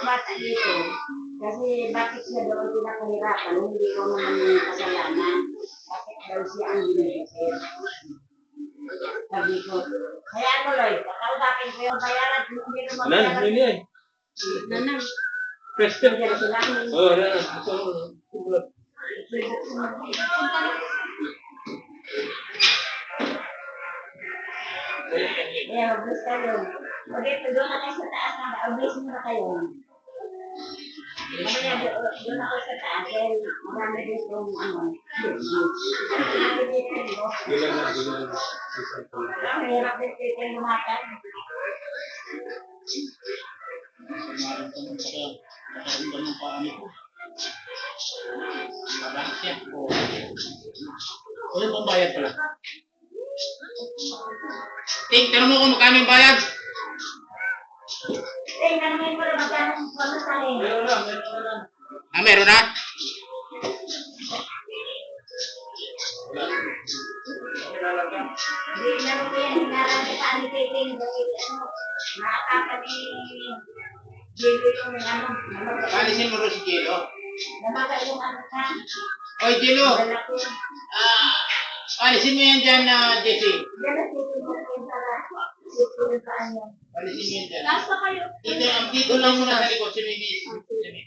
bata dito. Kasi bakit siya daw ang pinakahirapan, hindi ko naman yung kasalanan. Bakit daw siya ang binibigay? Sabi ko, kaya ano Lloyd, kakausapin ko yung bayaran, hindi naman bayaran. Nan, yun yan. Nanang. Question. Oo, na. Yeah, obvious kayo. Okay, doon na kayo sa taas na, obvious muna kayo. Mamaya doon ako sa taas, dahil marami din kong ano, Gilang na, gilang. mahirap din kayo lumakan. Ano pang bayad pala? Ting, tanong mo kung magkano yung bayad? Tanongin mo rin magkano pamasahe. Ah, meron na? Hindi naman ko yan, hinaran ko sa anititing dahil ano, nakakapa ni Jello yung ano, Alisin mo rin si Jello. namaga yung ano ka. Oy, Jello! Dala ko. Alisin mo yan dyan na Jesse. Dala ko yung para susunod sa ano. Alisin mo yan dyan. Kasta kayo. Dito lang muna sa likod si Mimis.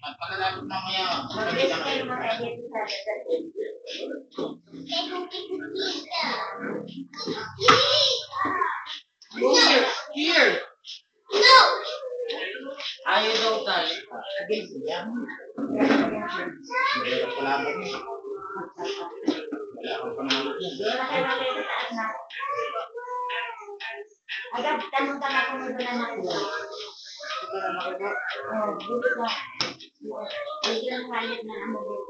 Pagkatapos mamaya. Mabilis kayo mag-edit sa dadating. Here! No! Ayaw daw tayo. Again po yan. Meron pala mo. Wala akong panalo yan. Doon na kayo mag-edit sa taas na. Agad, tanong-tanong ako nung doon na nakuha. Oh, dito ka. Dito lang kalit na ano dito.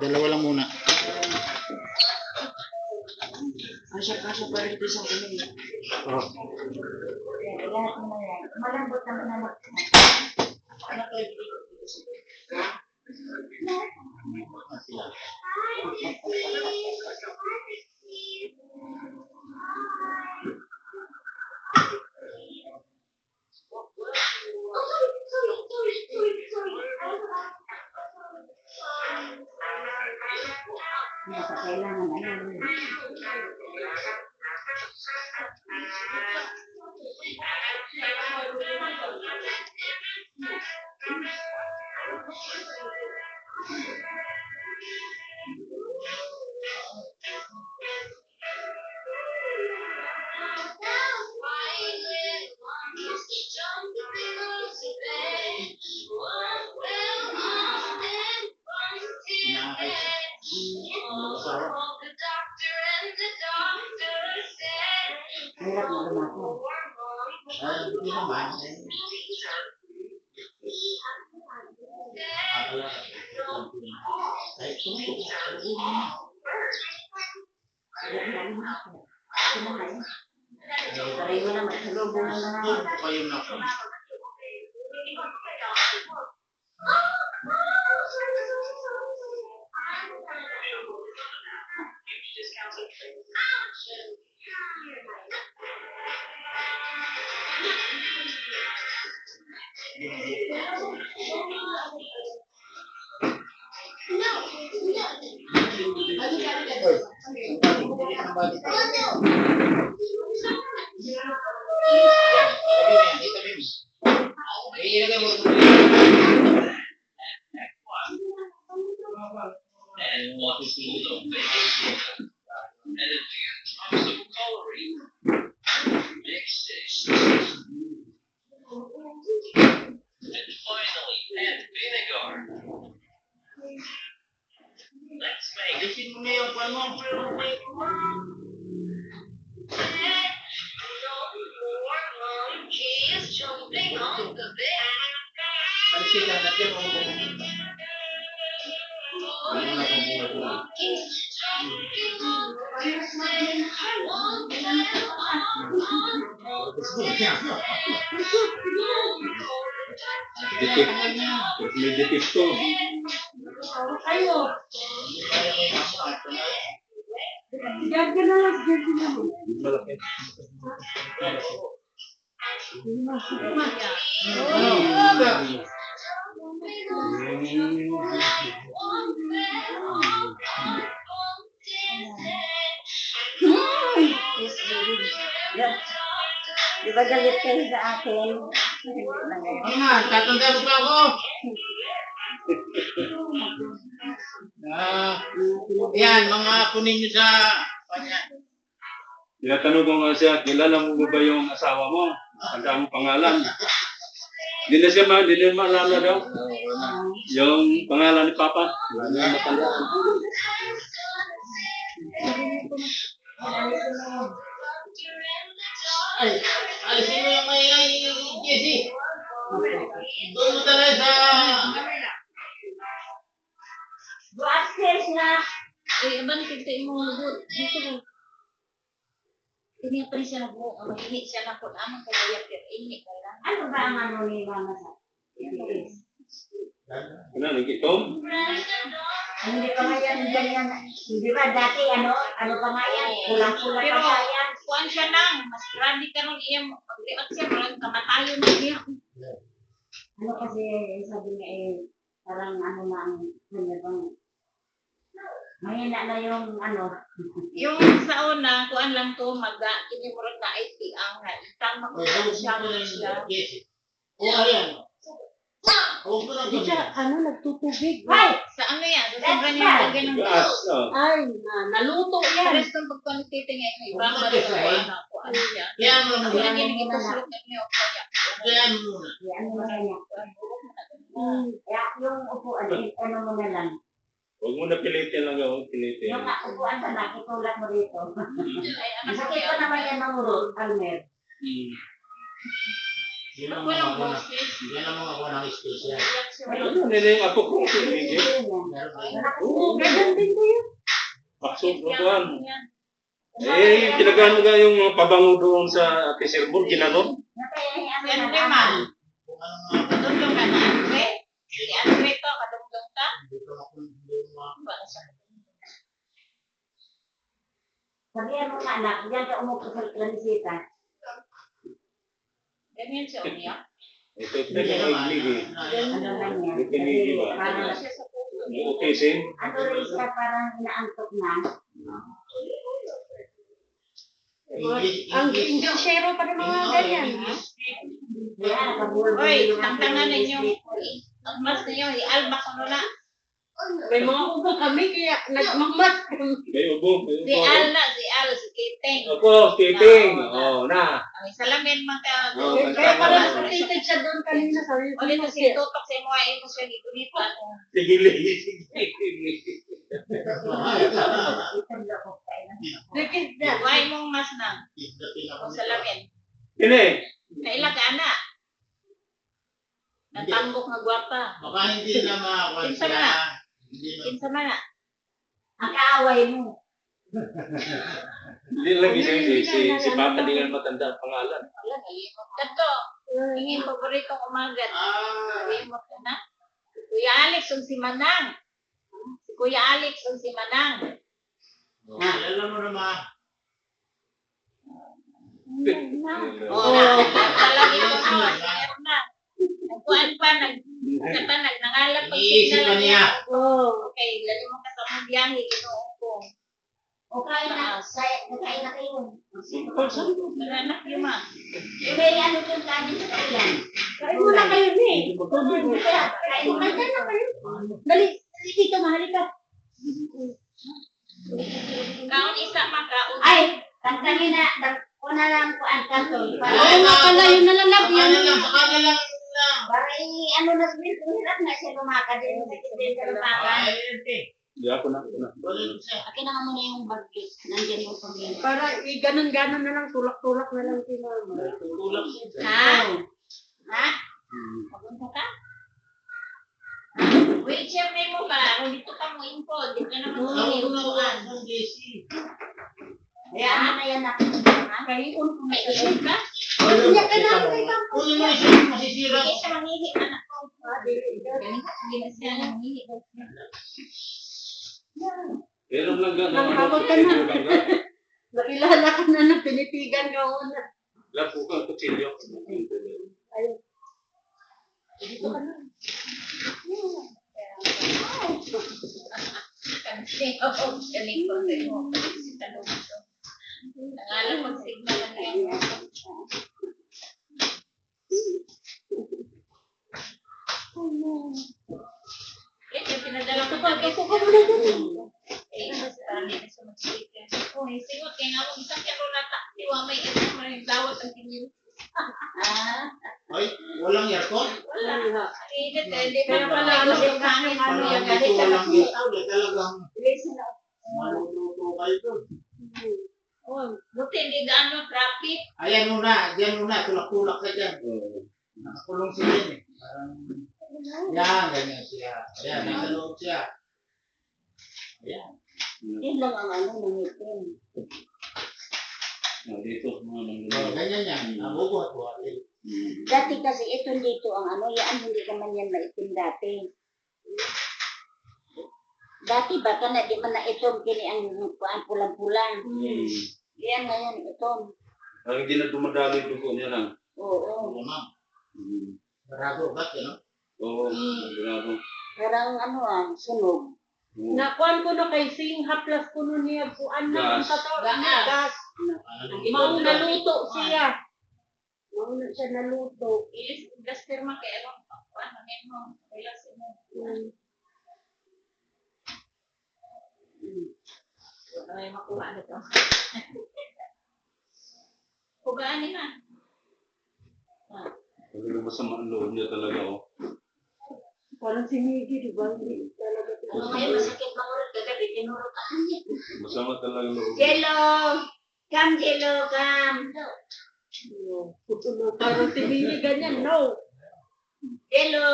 Dalawa lang muna. Kasya pa rin ito sa kumili. Oh. Lahat mo yan. Malambot naman na mag... Ano kayo dito? Ha? Kailangan ano. Hirap na lumako. Hindi naman. Pareho naman sa lobo na naman. Payong na po. Alisin mo na yung pan mo. Alisin lang natin mo. Ano na kung muna ko lang. May detector. Kayo. Diyan ka na lang, diyan ka na lang. Malaki. Yes, baby. Yan. Di ba galit kayo sa akin? Hindi na ngayon. Ano nga, tatanda mo pa ako. Yan, mga kunin nyo sa kanya. Tinatanong ko nga siya, kilala mo ba yung asawa mo? Ang mo pangalan. Hindi na siya hindi na maalala daw. Yung pangalan ni Papa. Hindi na matandaan. Ay, alisin mo yung may Jesse. Doon mo talaga sa... Go upstairs na. Eh, aban kita mo lubot. Dito na. Ini pa rin siya nagbuo. Mahinit siya na po naman kung kaya ini ka lang. Ano ba ang ano ni Mama sa? Ano, nag-itom? Hindi pa nga yan ganyan. Di ba dati ano pa nga yan? Kulang-kulang pa Pero, nga yan. kuhan siya lang. Mas grabe ka nun iya. Pag-liot siya, parang kamatayon na niya. Ano kasi sabi niya parang ano na ang kanya bang mahina na yung ano. Yung sa una, kuhan lang to, kinimurag na IT ang tama ko siya. Jesse. O, ayan. Huwag mo lang Di siya, nagtutubig. Ay! Sa ano yan? Sa That's sobrang bad. yung ganun. Gas, oh. Ay, naluto Sa yan. rest ng pagkonstate nga yung iba, marami na kuhan siya. Kaya mo lang Ako muna. lang yung itusulok na niyo. Kaya mo muna. Ano na kanya. Kaya yung upuan, ano mo na lang. Huwag mo na pilitin lang ako, pilitin. Yung upuan sa nakitulak mo rito. Ay, ano Masakit pa naman yan ng urot, Almer. Hmm. Yan ang Walang mga boses. yan ang mga kuha ng special. Ano, nila yung apo ko, pinigil. Ganyan din ko yun. Pakso, buwan. Eh, pinagano nga yung mga pabango doon sa Ate Sirbol, ginano? Siyempre man. Kung ano mga Kadungdong ka na, Andre. Si Andre to, kadungdong ka. dito ako Sabihan mo nga anak, diyan ka umupo sa transita. Ganyan siya umiyak. Ito, ito yung iglig eh. Ano lang yan. Yung pinili ba? Parang, Siya sa puso. Yung otisin. ano rin siya parang inaantok na. Ang Inglesero pa ng mga ganyan. Kaya nakabulbul Oy, yung tangtangan ating ninyo. Ang mas ninyo, i-alba ko na. May mga ubo kami, kaya nagmamat. May ubo, may Si ubo. Al na, si Kiteng. Opo, titing. Oh, na. Ang salamin man ka. Oh, Kaya pala nakapalitan siya doon kanina. Sabi ko, Ulit na si Tutok sa mga ito siya dito. Sige, Dikit na. Huwag mong mas na. Ang salamin. Kini. Kaila ka na. Natambok na gwapa. Baka hindi na makakuha Kinsa sila. na? Hindi na. Kinsa man na. Ang kaaway mo. Hindi lang si Papa di nga matanda ang pangalan. Wala, nalimot ka to. Ang paboritong umagat. Nalimot ka na. Kuya Alex, ang si Manang. Si Kuya Alex, ang si Manang. Alam mo naman. Oo, talagang ito na. Meron na. Nagkuhan pa, nagnangalap pag Iniisip pa niya. Oo. Okay, lalo mo ka sa mga biyahe, ginoon ko. O kain na, nakain na kayo. Nananak yun ma. May ano yung kanin sa kailan. Kain mo na kayo, ni. Kain mo na na kayo. Dali, dito, mahali ka. Kaon isa makaon. Ay, tantangin na, una lang po ang kanton. Oo nga pala, yun na lang. Baka na lang, baka na lang. Para ano na sabihin, hirap na siya lumakad. Sakit din sa lumakad. Di ako na. Akin na nga muna yung bagay. Nandiyan yung pamilya. Para ganon-ganon na lang, tulak-tulak na lang si mama. Tutulak siya. Ha? Ha? Pagunta ka? Wheelchair na mo ba? Kung dito ka mo info, di ka naman sa Ako na inutuan. ang Jesse. Kaya ano na yan ako. May iyon ka? Kanya ka na ako kay Mama. Kung yung mga siya masisira. Hindi siya mangihi, anak ko. Ganito, hindi na siya nangihi. Pero lang gano'n. Nanghabot ka na. Nakilala ka na ng pinitigan ka una. Lapo ka, kutsilyo. Ayun. Dito ka na. Kasi ako, galing ko sa iyo. Si Talong ito. Nangalang mag-signal ang ngayon. Ito, pinadala ko na Ako ka muna dyan. eh, marami na sa mag-speaker. Oh, singot kaya nga kung isang kero na taktiwa may ito, may dawat ang tingin. Ay, walang aircon? Wala. Init eh, di Kaya ba pala, pala ano, yung hangin ano, mo Walang yung dito, galit sa walang kasi. itaw. Talagang Listen na. maluluto kayo doon. Oh, buti hindi gaano traffic. Ayan muna, diyan muna, tulak-tulak ka dyan. Nakakulong siya yan eh. Yan, ganyan siya. Ayan, nasa loob siya. Ayan. Yun lang ang ano, nangitin. Dito, mga Oh, nanggulo. ganyan yan. Nabubuhat-buhat. Dati kasi ito dito ang ano, yan hindi naman yan maitim dati. Dati baka na di man na itom kini ang pulang-pulang. Yan ngayon itom. Ang hindi na dumadali yung dugo niya lang. Oo. Oo, ma'am. Barago, ba't yun? Oo, grabe. Parang ano sunog. Nakuan ko na kay Sing, haplas ko nun niya, kuan na Gas. sa to, Gas. gas. Maong naluto siya. Maong na siya naluto. Is, gaster man kaya ano, ano mo, relax mo. Ay, makuha na to. Hugaan niya na. Talaga masama ang loob niya talaga, oh. Parang si Miggy, di ba? Hindi talaga. Ano ngayon masakit mangurot kagabi tinuro ka. Masama talaga ang loob niya. Jello! Come Jello, come! Parang si Miggy ganyan, no. Jello!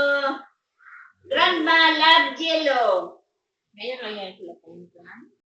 Grandma love Jello! Ngayon lang yan sila po.